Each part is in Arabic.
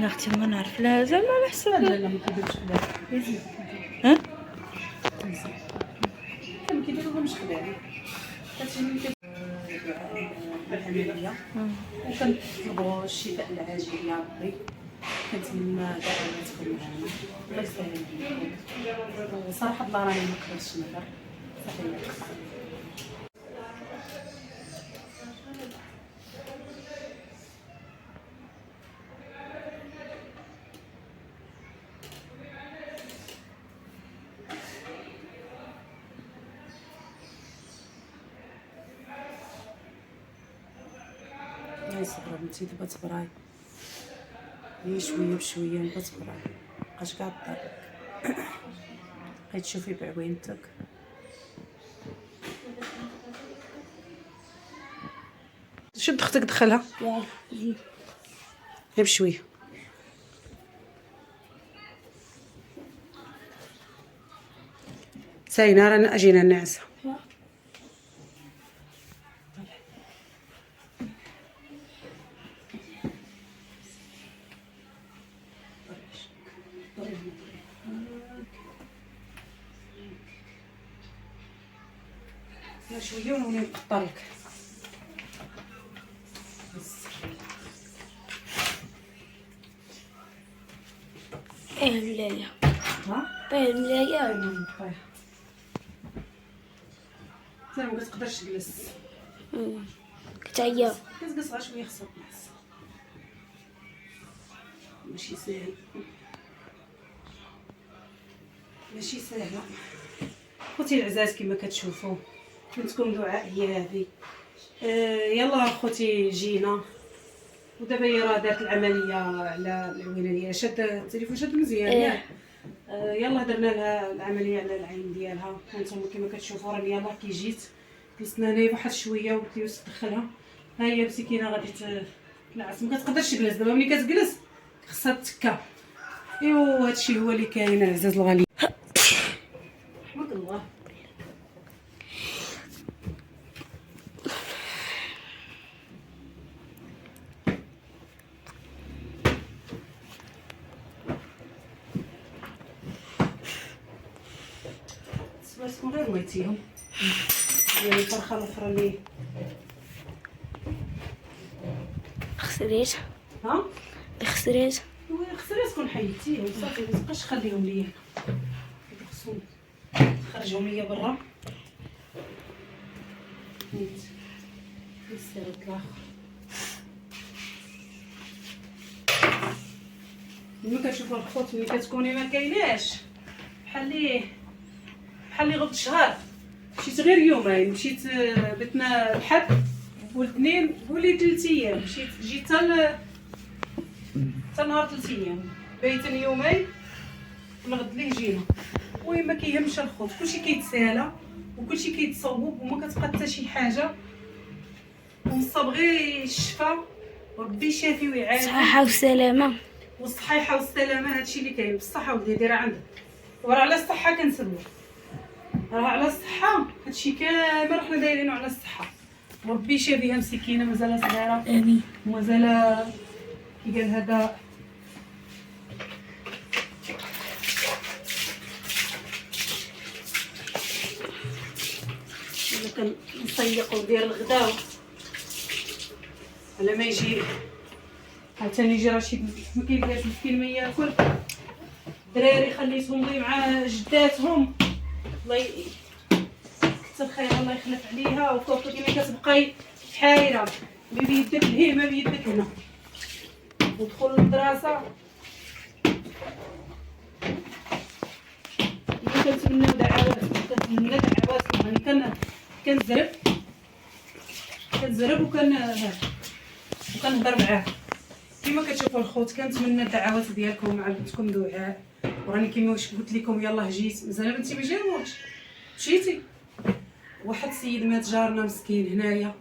اختي ما نعرف لا زعما على حسب. لا ما كيديروش خداع. ها ما كيديروهمش خداع. كتجي ملي بالعمليه وكنطلبوا الشفاء العاجل يا ربي. كنتمنى دعواتكم معنا الله يسهل عليكم. وصراحه الله راني ما نقدرش نهضر صحيح. يا صبرا بنتي دابا تبراي غير شويه بشويه انت تبراي مابقاش كاع الطريق بقيت تشوفي بعوينتك. شد اختك دخلها غير بشويه. ساينه رانا اجينا ناعسه. شويه ونولي الطريق. ملايه ها ملايه زعما ما كتقدرش تجلس. كتعيا كتجلس غير شويه خصها تنعس. ماشي ساهل ماشي ساهله. خوتي العزاز كما كتشوفوا كنتكم دعاء هي هذه. يلا خوتي جينا ودابا هي راه دارت العمليه على العوينه ديالها. شاد التليفون شاد مزيان ياك. يلا درنا لها العمليه على العين ديالها. هانتوما كما كتشوفوا راني يلاه كي جيت جلسنا هنايا واحد شويه وقلت لها تدخلها. ها هي مسكينه غادي تنعس ما كتقدرش تجلس. دابا ملي كتجلس خصها تتكا. ايوا هادشي هو اللي كاين العزاز الغالي. رحمك الله. سباسكم غير ميتيهم ديال الفرخه الاخرى اللي خسريت ها خسريت. خسرت تكون حيدتيهم صافي ما تبقاش خليهم ليا. خصهم تخرجهم ليا برا. نيت السيرة الاخر ملي كتشوفوا الخوت ملي كتكوني ما كايناش بحال لي غد شهر. مشيت غير يومين مشيت بتنا الحد والاثنين ولي 3 ايام. جيت حتى نهار 3 ايام بيتن يومين والغد ليه جينا. المهم ما كيهمش الخوت كلشي كيتسالى وكلشي كيتصوب وما كتبقى حتى شي حاجه. ونصاب غير الشفاء وربي شافي ويعافي. صحة وسلامة والصحيحه والسلامه هادشي اللي كاين. بالصحه ولدي راه عندك وراه على الصحه كنسمو. راه على الصحه هادشي كامل حنا دايرينو على الصحه. وربي شافيها مسكينه مازال صغيره امين ومازال كي قال هذا انا كنسيق وندير الغداء على ما يجي عاوتاني يجي رشيد ما كيبقاش مسكين ما ياكل. الدراري خليتهم ضي مع جداتهم الله كثر خير الله يخلف عليها. وكوكو كيما كتبقاي حايره ما بيدك لهيه ما بيدك هنا. ودخل للدراسه كنتمنى دعوات يعني كنزرب وكنهضر معاه كما كتشوفوا الخوت. كنتمنى الدعوات ديالكم مع بنتكم دعاء. وراني كما واش قلت لكم يلاه جيت مازال بنتي ما جاوبش. مشيتي واحد السيد مات جارنا مسكين هنايا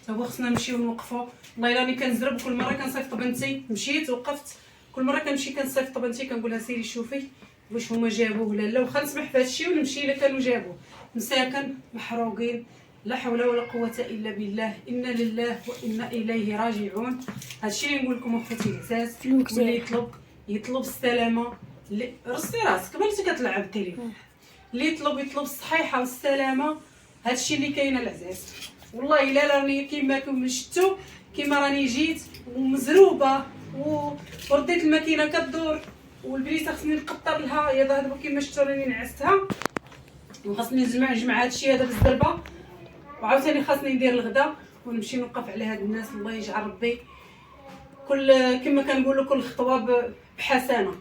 تا هو خصنا نمشيو نوقفو. والله راني كنزرب كل مره كنصيفط بنتي. مشيت وقفت كل مره كنمشي كنصيفط بنتي كنقولها سيري شوفي واش هما جابوه ولا لا. واخا نسمح في هادشي ونمشي الا كانوا جابوه. مساكن محروقين لا حول ولا قوه الا بالله، انا لله وانا اليه راجعون. هادشي اللي نقول لكم اخوتي العزاز، واللي يطلب السلامه، اللي رصي راسك بلتي كتلعب التليفون، اللي يطلب الصحيحه والسلامه. هادشي اللي كاين العزاز. والله الا راني كيما شفتوا، كيما راني جيت ومزروبه ورديت الماكينه كدور، والبليصه خصني نقطر لها. يا دابا كيما شفتوا راني نعستها، وخاصني نجمع هادشي هذا بالزربه، وعاوتاني خاصني ندير الغدا ونمشي نوقف على هاد الناس. الله يجعل ربي كما كنقولوا كل خطوه بحسنه.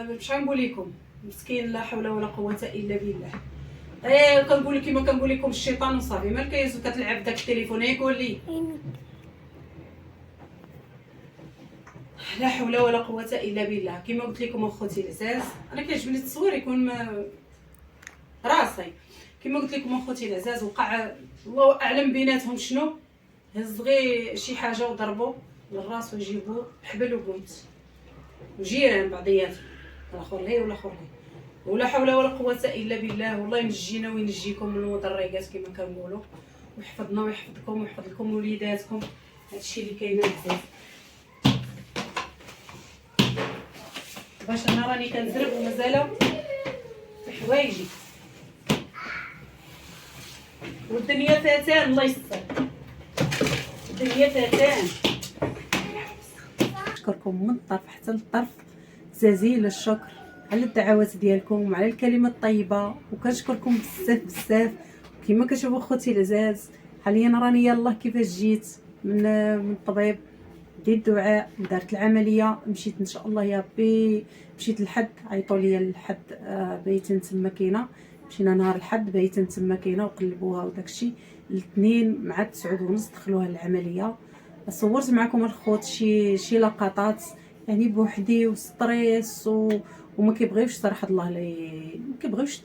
باش غنقول لكم مسكين، لا حول ولا قوه الا بالله. كنقول كيما كنقول لكم الشيطان وصافي، مالك يزو كتلعب داك التليفون يقول لي لا حول ولا قوه الا بالله. كيما قلت لكم اخوتي العزاز، انا كيعجبني التصوير يكون راسي. كيما قلت لكم اخوتي العزاز، وقع الله اعلم بيناتهم شنو، هز غير شي حاجه وضربوا للراس ويجيبوا حبل وقلت وجيران بعضياتهم، الاخر لي والاخر لي. ولا حول ولا قوه الا بالله. والله ينجينا وينجيكم من المضريات كما كنقولوا، ويحفظنا ويحفظكم ويحفظ لكم وليداتكم. هادشي اللي كاين العزاز. باش انا راني كنزرب ومازال في حوايجي، والدنيا فتان. الله يستر، الدنيا فتان. نشكركم من الطرف حتى للطرف جزيل الشكر على الدعوات ديالكم وعلى الكلمه الطيبه، وكنشكركم بزاف بزاف. كما كتشوفوا اخوتي العزاز، حاليا راني يلاه كيفاش جيت من الطبيب، ديت الدعاء، درت العمليه، مشيت ان شاء الله يا ربي، مشيت للحد، عيطوا لي للحد بيتين تما كاينه، مشينا نهار الحد بيتين تما كاينه وقلبوها وداكشي. الاثنين مع 9:30 دخلوها العمليه. صورت معكم الخوت شي لقطات يعني بوحدي وستريس وما كيبغيوش صراحه الله لي، ما كيبغيوش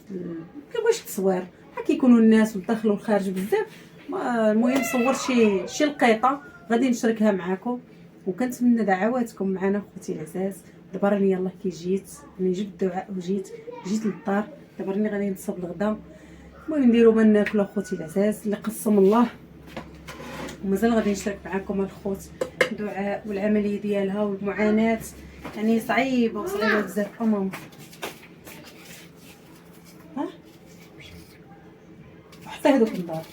التصوير، كيكونوا الناس والداخل والخارج بزاف. المهم صورت شي لقيطه غادي نشاركها معكم، وكنتمنى دعواتكم معنا اخوتي العزاز. دابا راني يلاه كي جيت، راني جبت الدعاء وجيت للدار. دابا راني غادي نصب الغدا، المهم نديرو ما ناكلو اخوتي العزاز اللي قسم الله. ومازال غادي نشارك معكم الخوت الدعاء والعمليه ديالها والمعاناه، يعني صعيبه بزاف. ماما حتى هذوك الدار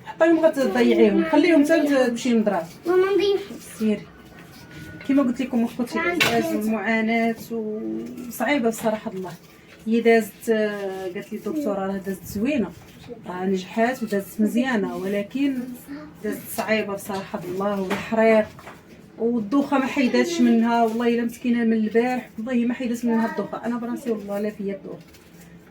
حطيهم غتضيعيهم، خليهم حتى تمشي للمدرسه. ماما نضيف سيري. كما قلت لكم اخوتي العزاز، والمعاناه وصعيبه بصراحه. الله هي دازت، قالت لي الدكتوره راه دازت زوينه، راه نجحات ودازت مزيانه، ولكن دازت صعيبه بصراحه. الله والحريق والدوخه ما حيداتش منها. والله الا مسكينه من البارح، والله ما حيدات منها الدوخه. انا براسي والله لا فيا الدوخه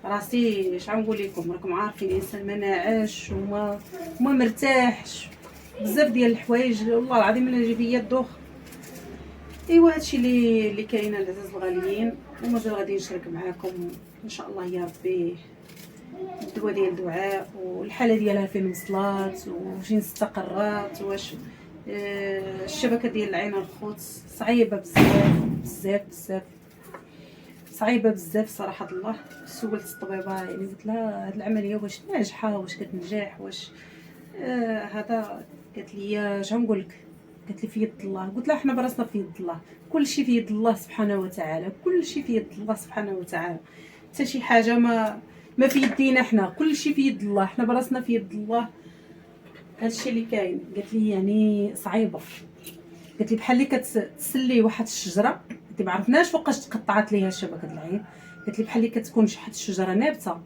راسي. اش غنقول لكم، راكم عارفين الانسان ما ناعش وما مرتاحش، بزاف ديال الحوايج والله العظيم الا جا فيا الدوخه. ايوا هادشي اللي كاين العزاز الغاليين، ومازال غادي نشارك معاكم ان شاء الله يا ربي الدواء ديال الدعاء والحاله ديالها فين وصلات وفين استقرات، واش الشبكه ديال العين الخوت صعيبه بزاف صعيبه بزاف صراحه. الله سولت الطبيبه، يعني قلت لها هاد العمليه واش ناجحه، واش كتنجح، واش هذا. قالت لي اش غنقول لك، قالت لي في يد الله. قلت لها حنا براسنا في يد الله، كل شيء في يد الله سبحانه وتعالى، كل شيء في يد الله سبحانه وتعالى. حتى شي حاجه ما في يدينا حنا، كل شيء في يد الله، حنا براسنا في يد الله. هادشي اللي كاين. قالت لي يعني صعيبه، قالت لي بحال اللي كتسلي واحد الشجره، قالت لي ما عرفناش فوقاش تقطعت ليها شبكه العين. قالت لي بحال اللي كتكون شي حد الشجره نابته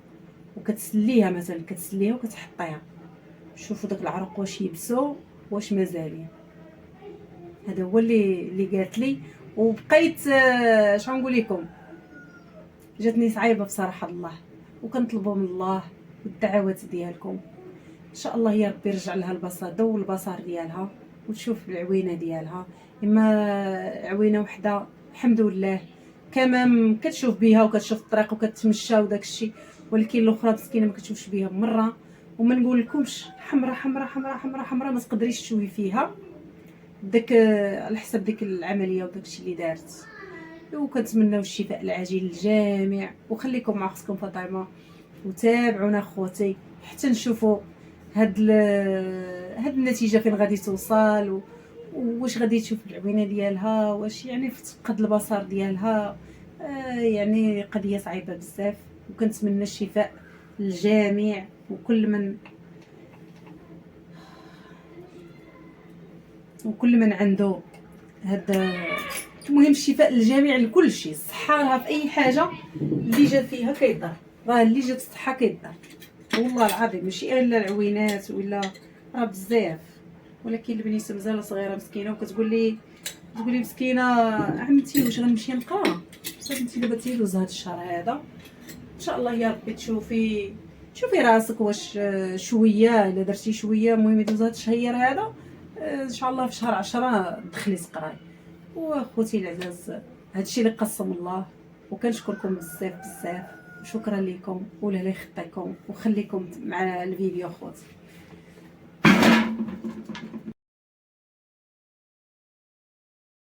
وكتسليها، مثلا كتسليها وكتحطيها، شوفوا داك العرق واش يبسوا واش مازالين. هذا هو اللي قالت لي. وبقيت اش غنقول لكم، جاتني صعيبه بصراحه. الله وكنطلبوا من الله والدعوات ديالكم ان شاء الله يا ربي يرجع لها البصر، ضو البصر ديالها وتشوف العوينه ديالها. اما عوينه وحده الحمد لله كمان كتشوف بها وكتشوف الطريق وكتمشى وداك الشيء، ولكن الاخرى مسكينه ما كتشوفش بها مره. وما نقول لكمش حمراء حمراء حمراء حمراء حمراء ما تقدريش تشوفي فيها داك على حسب ديك العمليه وداك الشيء اللي دارت. وكنتمناو الشفاء العاجل للجميع. وخليكم مع اختكم فاطمه وتابعونا اخوتي حتى نشوفوا هاد النتيجه فين غادي توصل، واش غادي تشوف العوينه ديالها، واش يعني تفقد البصر ديالها. يعني قضيه صعيبه بزاف، وكنتمنى الشفاء للجميع وكل من عنده هذا. المهم الشفاء للجميع لكل شيء. الصحه راه في اي حاجه اللي جا فيها كيضر، راه اللي جات الصحه كيضر والله العظيم، ماشي الا العوينات ولا راه بزاف. ولكن البنيته مازال صغيره مسكينه، وكتقول لي مسكينه عمتي واش غنمشي نقرا. صافي انت دابا تيدوز هذا الشهر هذا ان شاء الله يا ربي تشوفي راسك واش شويه الا درتي شويه. المهم يدوز هذا الشهر هذا ان شاء الله في شهر 10 دخلي تقراي. واخوتي العزاز هادشي اللي قسم الله، وكنشكركم بزاف. شكرا لكم ولا يخطيكم وخليكم مع الفيديو خوتي.